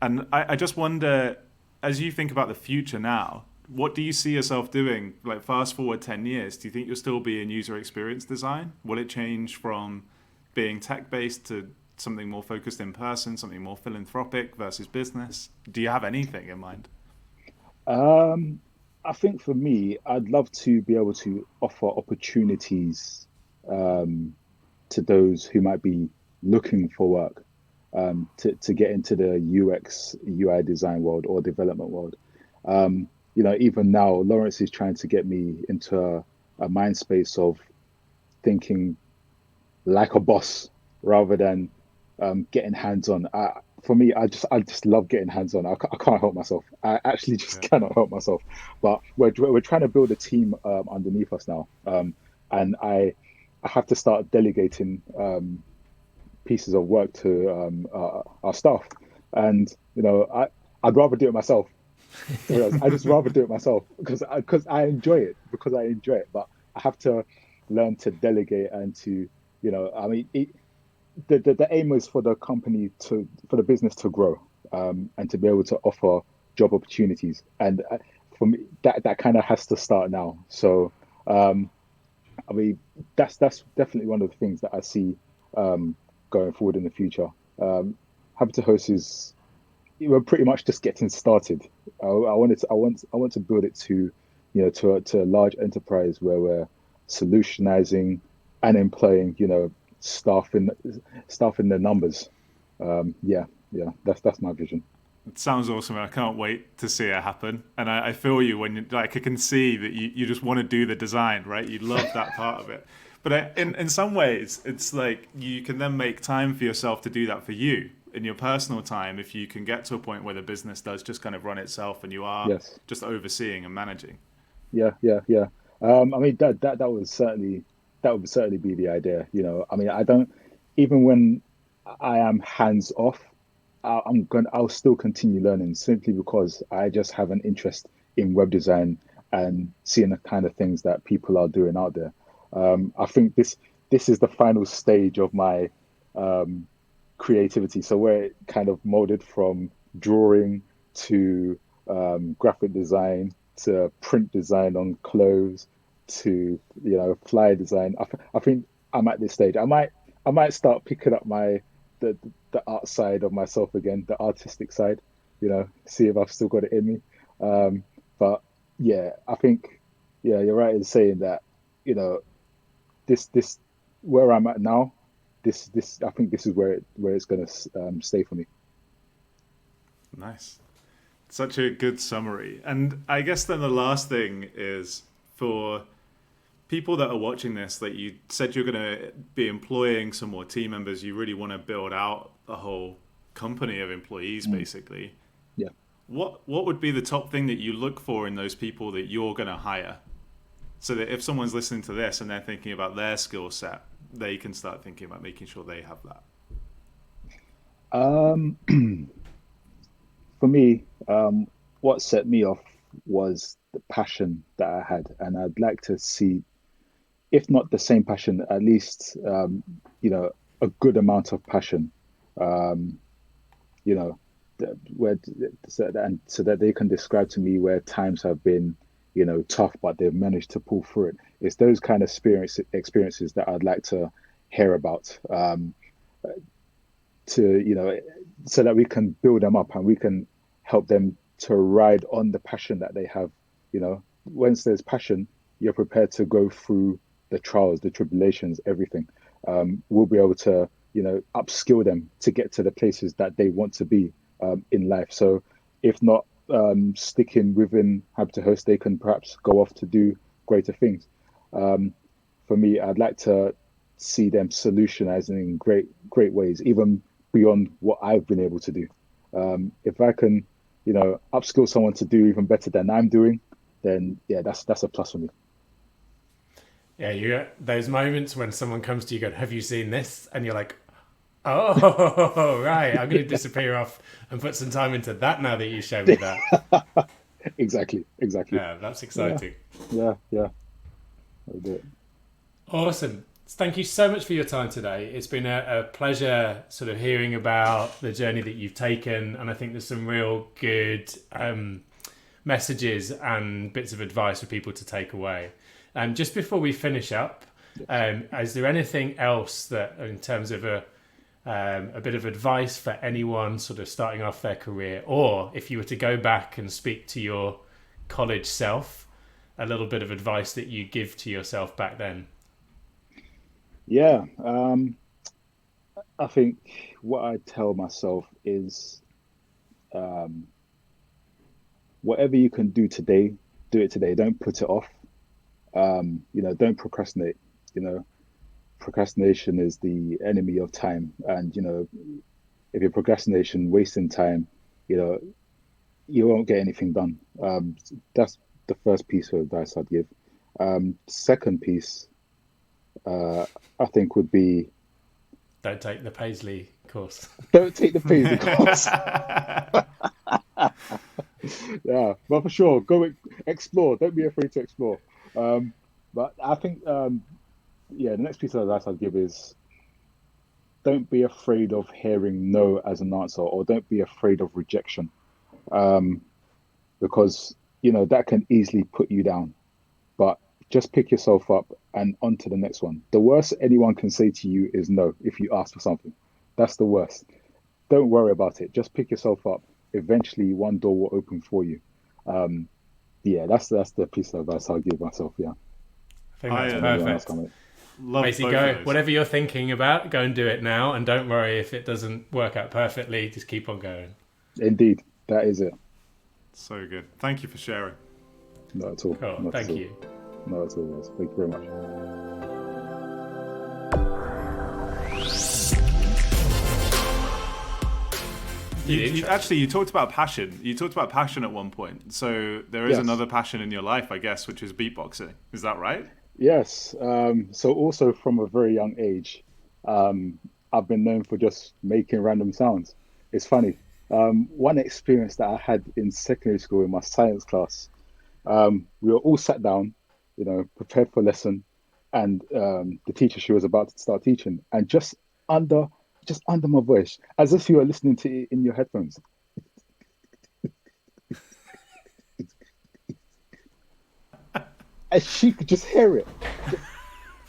and I just wonder, as you think about the future now, what do you see yourself doing? Like fast forward 10 years, do you think you'll still be in user experience design? Will it change from being tech based to something more focused in person, something more philanthropic versus business? Do you have anything in mind? Um, I think for me, I'd love to be able to offer opportunities um, to those who might be looking for work, to get into the UX, UI design world or development world. Even now, Lawrence is trying to get me into a mind space of thinking like a boss rather than getting hands on. For me, I just love getting hands on. I can't help myself. I actually just Yeah. cannot help myself. But we're trying to build a team underneath us now, and I have to start delegating pieces of work to our staff. And I'd rather do it myself, to be honest. I just rather do it myself because I enjoy it But I have to learn to delegate and to I mean the aim is for the company for the business to grow, and to be able to offer job opportunities. And for me, that kind of has to start now. So um, I mean, that's definitely one of the things that I see um, going forward in the future. Happy to host is we're pretty much just getting started. I want to build it to, to a large enterprise where we're solutionizing and employing, staff in staff in their numbers. Yeah, yeah, that's my vision. It sounds awesome. I can't wait to see it happen. And I feel you when you like. I can see that you just want to do the design, right? You love that part of it. But in some ways, it's like you can then make time for yourself to do that for you in your personal time. If you can get to a point where the business does just kind of run itself and you are Yes. just overseeing and managing. Yeah, yeah, yeah. I mean that would certainly be the idea. You know, I mean, I don't even when I am hands off, I'll still continue learning simply because I just have an interest in web design and seeing the kind of things that people are doing out there. I think this is the final stage of my um, creativity. So where it kind of molded from drawing to graphic design to print design on clothes to flyer design. I think I'm at this stage. I might start picking up the the art side of myself again, the artistic side. See if I've still got it in me. But yeah, I think yeah, you're right in saying that. You know, this where I'm at now. This I think this is where it's gonna stay for me. Nice. Such a good summary. And I guess then the last thing is for people that are watching this, that you said you're going to be employing some more team members, you really want to build out a whole company of employees, Mm, basically. yeah. What would be the top thing that you look for in those people that you're going to hire? So that if someone's listening to this and they're thinking about their skill set, they can start thinking about making sure they have that. Um, for me, what set me off was the passion that I had, and I'd like to see, if not the same passion, at least you know, a good amount of passion. Um, you know, where so that they can describe to me where times have been, tough, but they've managed to pull through it. It's those kind of experiences that I'd like to hear about. To so that we can build them up and we can help them to ride on the passion that they have. Once there's passion, you're prepared to go through the trials, the tribulations, everything. We'll be able to upskill them to get to the places that they want to be in life. So if not sticking within Habitat Host, they can perhaps go off to do greater things. um, for me, I'd like to see them solutionizing in great ways, even beyond what I've been able to do. If I can, upskill someone to do even better than I'm doing, then yeah, that's a plus for me. Yeah, you get those moments when someone comes to you and go, have you seen this? And you're like, oh, right, I'm going to disappear off and put some time into that now that you show me that. Exactly, exactly. Yeah, that's Yeah, exciting. yeah, yeah. I'll do it. Awesome. Thank you so much for your time today. It's been a pleasure sort of hearing about the journey that you've taken. And I think there's some real good messages and bits of advice for people to take away. Just before we finish up, is there anything else that, in terms of a bit of advice for anyone sort of starting off their career, or if you were to go back and speak to your college self, a little bit of advice that you give to yourself back then? Yeah, I think what I tell myself is um, whatever you can do today, do it today. Don't put it off. Don't procrastinate. You know, procrastination is the enemy of time. And, if you're procrastination, wasting time, you know, you won't get anything done. That's the first piece of advice I'd give. Second piece, uh, I think would be Don't take the Paisley course. don't take the Paisley course. Yeah, but for sure, explore. Don't be afraid to explore. Um, but I think, yeah, the next piece of advice I'd give is don't be afraid of hearing no as an answer, or don't be afraid of rejection, um, because that can easily put you down. But just pick yourself up and on to the next one. The worst anyone can say to you is no if you ask for something. That's the worst. Don't worry about it. Just pick yourself up. Eventually, one door will open for you. Um, yeah, that's the piece of advice I'll give myself. Yeah, I think I that's and anyone else perfect. coming. love Basically, both of go those. whatever you're thinking about, go and do it now, and don't worry if it doesn't work out perfectly. Just keep on going. Indeed, That is it. So good. Thank you for sharing. Not at all. Cool. Not Thank at all. you. Not at all. Yes. Thank you very much. You talked about passion. You talked about passion at one point. So there is Yes. another passion in your life, I guess, which is beatboxing. Is that right? Yes. So also from a very young age, I've been known for just making random sounds. It's funny. One experience that I had in secondary school in my science class, we were all sat down, prepared for lesson, and the teacher, she was about to start teaching, and under just under my voice, as if you were listening to it in your headphones. And she could just hear it.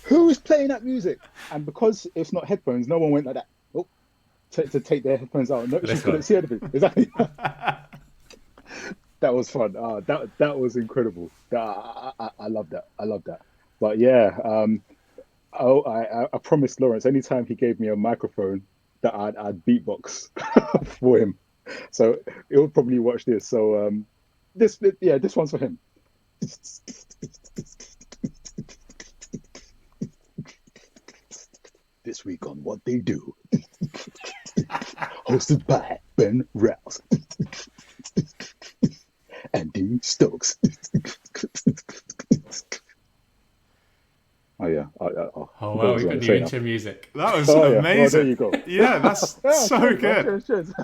Who is playing that music? And because it's not headphones, no one went like that. Oh, to take their headphones out. No, she couldn't see anything. Exactly. That was fun. That was incredible. I love that. I love that. But yeah, I promised Lawrence anytime he gave me a microphone that I'd beatbox for him. So he'll probably watch this. So this one's for him. This week on What They Do, hosted by Ben Rouse and Dean Stokes. Oh yeah. Oh wow, we got new intro music. That was Oh, yeah. amazing. Oh, there you go. Yeah, that's so good. Cheers.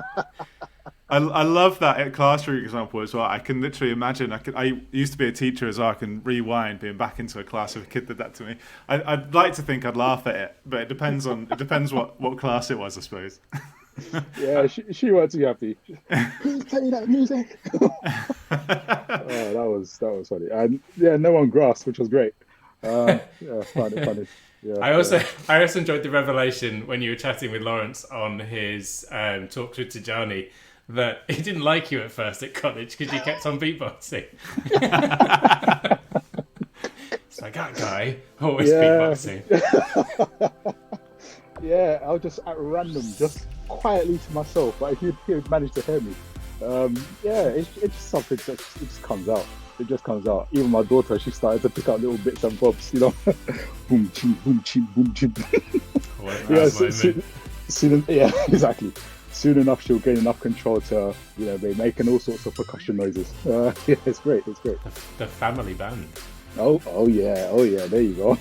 I love that classroom example as well. I can literally imagine. I used to be a teacher as well. I can rewind being back into a class if a kid did that to me. I'd like to think I'd laugh at it, but it depends what class it was, I suppose. Yeah, she won't be happy. Who's playing that music? Oh, that was funny. And yeah, no one grasped, which was great. Yeah, funny. Yeah, I also enjoyed the revelation when you were chatting with Lawrence on his talks with Tijani that he didn't like you at first at college because you kept on beatboxing. It's like, that guy always beatboxing. Yeah, I was just at random, just quietly to myself, but he would manage to hear me. It's just something that it just comes out. It just comes out. Even my daughter, she started to pick up little bits and bobs, boom, chim, boom, chim, boom, chim. Soon, exactly. Soon enough, she'll gain enough control to, be making all sorts of percussion noises. It's great. The family band. Oh yeah. There you go.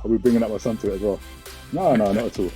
I'll be bringing up my son to it as well. No, not at all.